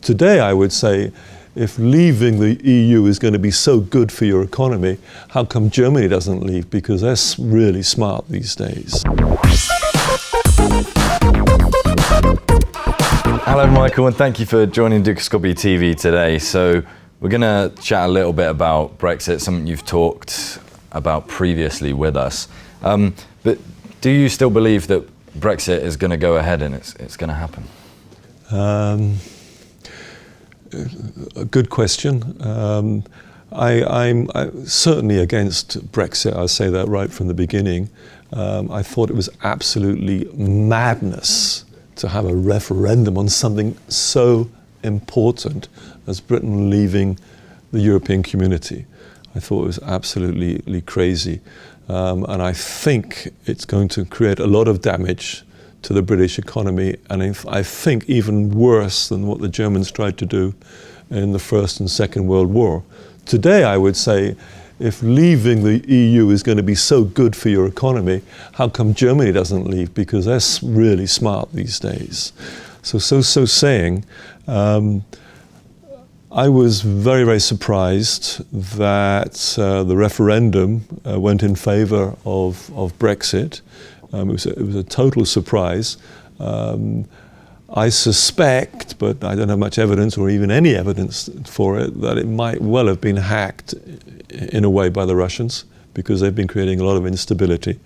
Today, I would say, if leaving the EU is going to be so good for your economy, how come Germany doesn't leave? Because they're really smart these days. Hello, Michael, and thank you for joining Dukascopy TV today. So we're going to chat a little bit about Brexit, something you've talked about previously with us. But do you still believe that Brexit is going to go ahead and it's going to happen? A good question. I'm certainly against Brexit. I'll say that right from the beginning. I thought it was absolutely madness to have a referendum on something so important as Britain leaving the European community. I thought it was absolutely crazy. And I think it's going to create a lot of damage to the British economy, and I think even worse than what the Germans tried to do in the First and Second World War. Today, I would say, if leaving the EU is going to be so good for your economy, how come Germany doesn't leave? Because they're really smart these days. So saying, I was very surprised that the referendum went in favour of Brexit. It was a total surprise. I suspect, but I don't have much evidence or even any evidence for it, that it might well have been hacked in a way by the Russians, because they've been creating a lot of instability.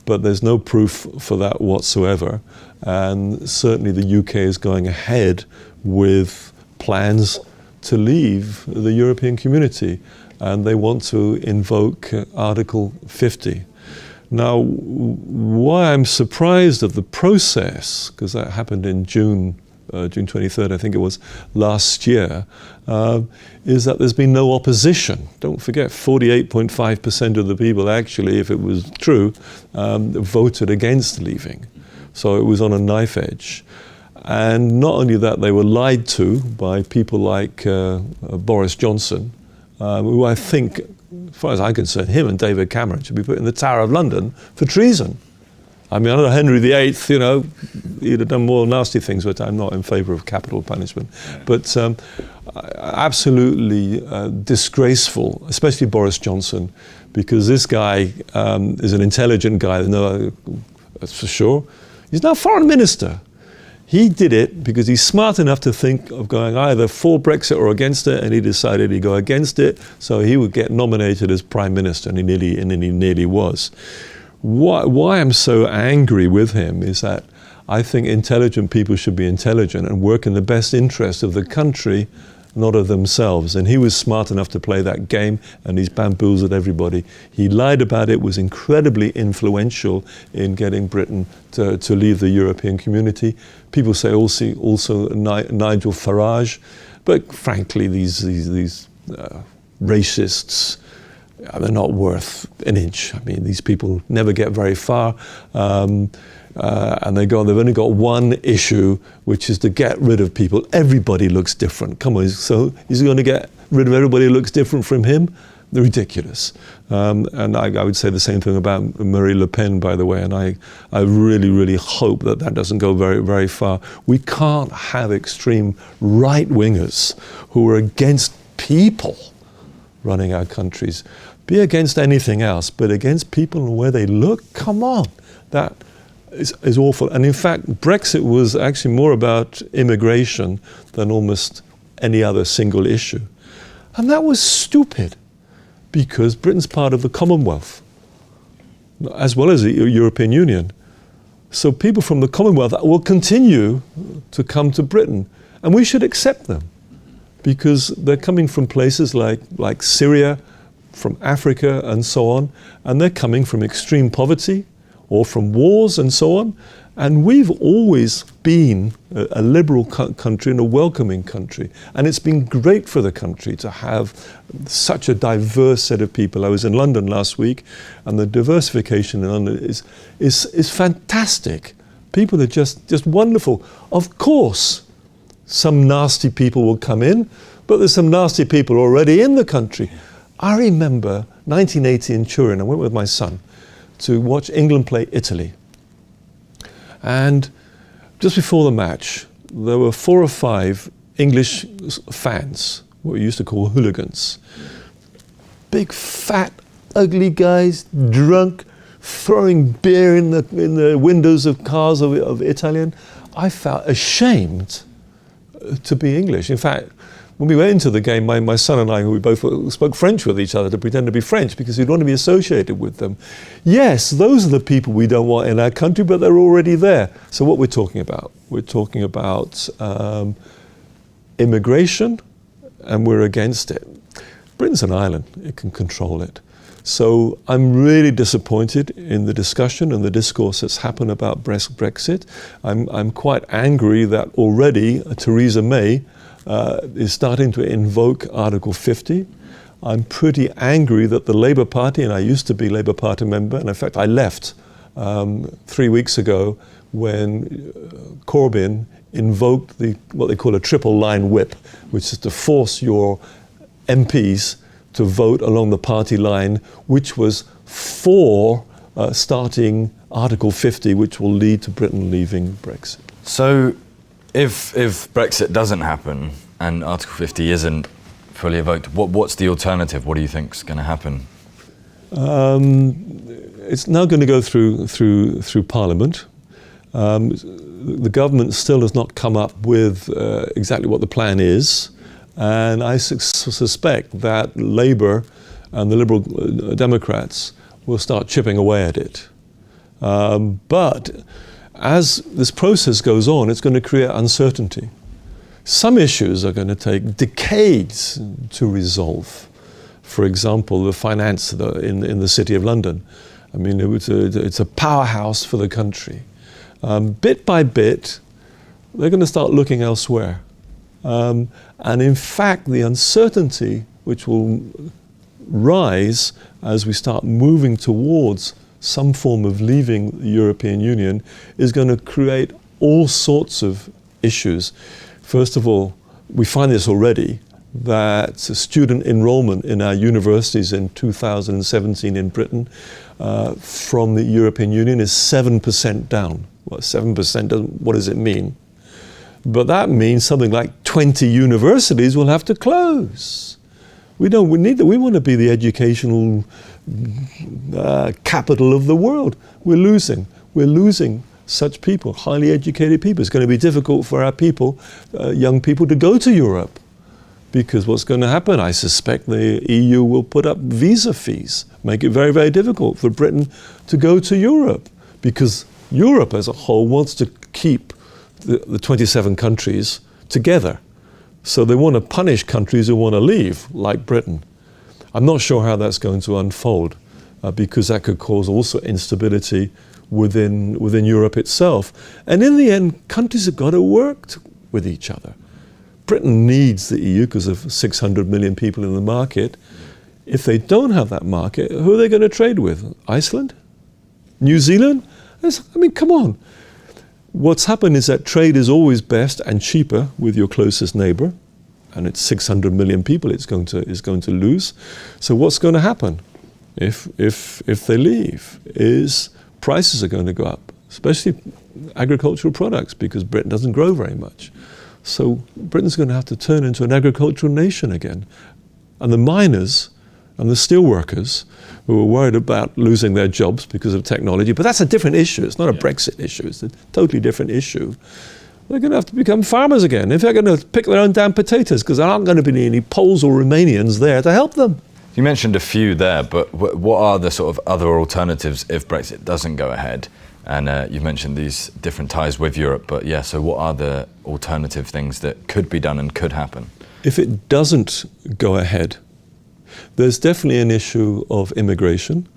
But there's no proof for that whatsoever. And certainly the UK is going ahead with plans to leave the European community, and they want to invoke Article 50. Now, why I'm surprised of the process, because that happened in June 23rd, I think it was, last year, is that there's been no opposition. Don't forget, 48.5% of the people actually, if it was true, voted against leaving. So it was on a knife edge. And not only that, they were lied to by people like Boris Johnson, who I think, as far as I'm concerned, him and David Cameron should be put in the Tower of London for treason. I mean, I know Henry VIII, you know, he'd have done more nasty things, but I'm not in favour of capital punishment. But absolutely disgraceful, especially Boris Johnson, because this guy is an intelligent guy, that's for sure. He's now foreign minister. He did it because he's smart enough to think of going either for Brexit or against it, and he decided he'd go against it, so he would get nominated as Prime Minister, and he nearly was. Why I'm so angry with him is that I think intelligent people should be intelligent and work in the best interest of the country, not of themselves. And he was smart enough to play that game, and he's bamboozled everybody. He lied about it, was incredibly influential in getting Britain to leave the European community. People say also Nigel Farage, but frankly, these racists, they're not worth an inch. I mean, these people never get very far. And they've only got one issue, which is to get rid of people. Everybody looks different. Come on, so is he going to get rid of everybody who looks different from him? They're ridiculous. And I would say the same thing about Marine Le Pen, by the way, and I really hope that doesn't go very far. We can't have extreme right-wingers who are against people running our countries. Be against anything else, but against people and where they look, come on. That is awful. And in fact, Brexit was actually more about immigration than almost any other single issue. And that was stupid, because Britain's part of the Commonwealth, as well as the European Union. So people from the Commonwealth will continue to come to Britain, and we should accept them, because they're coming from places like Syria, from Africa and so on, and they're coming from extreme poverty, or from wars and so on. And we've always been a liberal country and a welcoming country. And it's been great for the country to have such a diverse set of people. I was in London last week, and the diversification in London is fantastic. People are just wonderful. Of course, some nasty people will come in, but there's some nasty people already in the country. I remember 1980 in Turin, I went with my son to watch England play Italy. And just before the match, there were 4 or 5 English fans, what we used to call hooligans. Big, fat, ugly guys, drunk, throwing beer in the windows of cars of Italian. I felt ashamed to be English. In fact, when we went into the game, my son and I, we both spoke French with each other to pretend to be French because we didn't want to be associated with them. Yes, those are the people we don't want in our country, but they're already there. So what we're talking about? We're talking about immigration, and we're against it. Britain's an island, it can control it. So I'm really disappointed in the discussion and the discourse that's happened about Brexit. I'm quite angry that already Theresa May is starting to invoke Article 50. I'm pretty angry that the Labour Party, and I used to be Labour Party member, and in fact I left 3 weeks ago when Corbyn invoked what they call a triple line whip, which is to force your MPs to vote along the party line, which was for starting Article 50, which will lead to Britain leaving Brexit. So if Brexit doesn't happen and Article 50 isn't fully evoked, what's the alternative? What do you think is going to happen? It's now going to go through Parliament. The government still has not come up with exactly what the plan is. And I suspect that Labour and the Liberal Democrats will start chipping away at it. But as this process goes on, it's going to create uncertainty. Some issues are going to take decades to resolve. For example, the finance in the City of London. I mean, it's a powerhouse for the country. Bit by bit, they're going to start looking elsewhere. And in fact, the uncertainty which will rise as we start moving towards some form of leaving the European Union is going to create all sorts of issues. First of all, we find this already, that student enrollment in our universities in 2017 in Britain from the European Union is 7% down. Well, 7%, what does it mean? But that means something like 20 universities will have to close. We want to be the educational capital of the world. We're losing such people, highly educated people. It's going to be difficult for our people, young people, to go to Europe. Because what's going to happen, I suspect the EU will put up visa fees, make it very, very difficult for Britain to go to Europe. Because Europe as a whole wants to keep the 27 countries together. So they want to punish countries who want to leave, like Britain. I'm not sure how that's going to unfold, because that could cause also instability within Europe itself. And in the end, countries have got to work with each other. Britain needs the EU because of 600 million people in the market. If they don't have that market, who are they going to trade with? Iceland? New Zealand? I mean, come on. What's happened is that trade is always best and cheaper with your closest neighbour, and it's 600 million people it's going to lose. So what's going to happen if they leave is prices are going to go up, especially agricultural products, because Britain doesn't grow very much. So Britain's going to have to turn into an agricultural nation again. And the miners and the steel workers who are worried about losing their jobs because of technology, but that's a different issue. It's not a Brexit issue. It's a totally different issue. They're going to have to become farmers again. If they're going to pick their own damn potatoes, because there aren't going to be any Poles or Romanians there to help them. You mentioned a few there, but what are the sort of other alternatives if Brexit doesn't go ahead? And you've mentioned these different ties with Europe, but yeah, so what are the alternative things that could be done and could happen? If it doesn't go ahead, there's definitely an issue of immigration.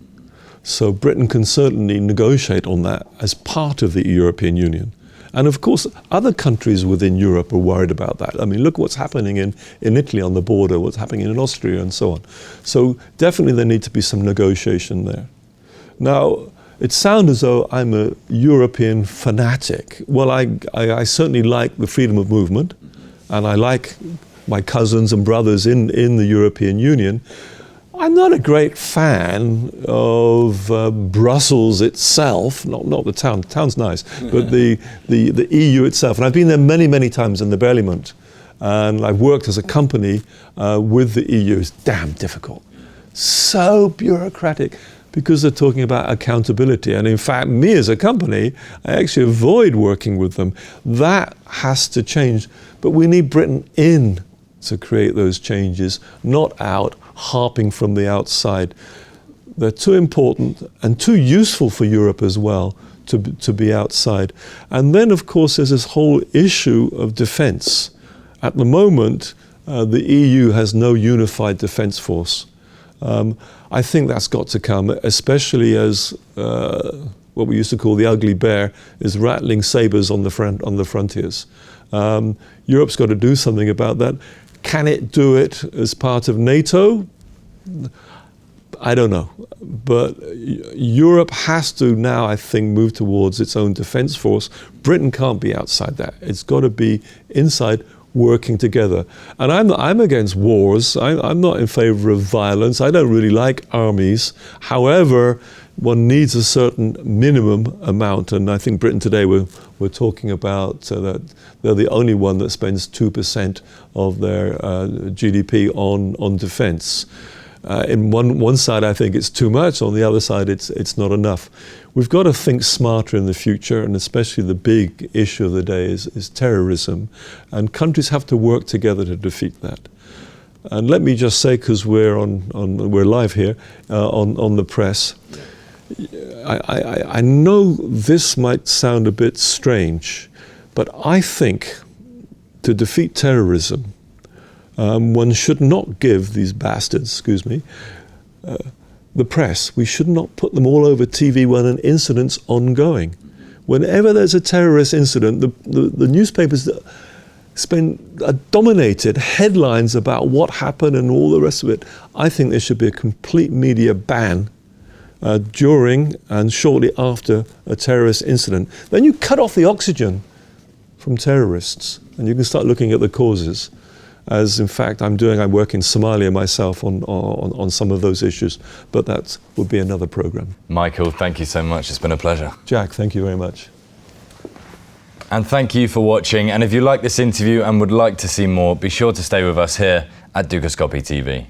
So Britain can certainly negotiate on that as part of the European Union. And of course, other countries within Europe are worried about that. I mean, look what's happening in Italy on the border, what's happening in Austria and so on. So definitely there needs to be some negotiation there. Now, it sounds as though I'm a European fanatic. Well, I certainly like the freedom of movement, and I like my cousins and brothers in the European Union. I'm not a great fan of Brussels itself, not the town. The town's nice, but the EU itself. And I've been there many, many times in the Parliament. And I've worked as a company with the EU. It's damn difficult. So bureaucratic, because they're talking about accountability. And in fact, me as a company, I actually avoid working with them. That has to change. But we need Britain in to create those changes, not out, harping from the outside. They're too important and too useful for Europe as well to be outside. And then, of course, there's this whole issue of defense. At the moment, the EU has no unified defense force. I think that's got to come, especially as what we used to call the ugly bear is rattling sabers on the frontiers. Europe's got to do something about that. Can it do it as part of NATO? I don't know. But Europe has to now, I think, move towards its own defense force. Britain can't be outside that. It's got to be inside, working together. And I'm against wars. I'm not in favor of violence. I don't really like armies. However, one needs a certain minimum amount. And I think Britain today, we're talking about that they're the only one that spends 2% of their GDP on defense. In one side, I think it's too much. On the other side, it's not enough. We've got to think smarter in the future, and especially the big issue of the day is terrorism. And countries have to work together to defeat that. And let me just say, because we're live here on the press, I know this might sound a bit strange, but I think to defeat terrorism, one should not give these bastards, the press. We should not put them all over TV when an incident's ongoing. Whenever there's a terrorist incident, the newspapers dominated headlines about what happened and all the rest of it. I think there should be a complete media ban during and shortly after a terrorist incident. Then you cut off the oxygen from terrorists, and you can start looking at the causes. As in fact I work in Somalia myself on some of those issues, but that would be another program. Michael, thank you so much. It's been a pleasure. Jack, thank you very much. And thank you for watching. And if you like this interview and would like to see more, be sure to stay with us here at Dukascopy TV.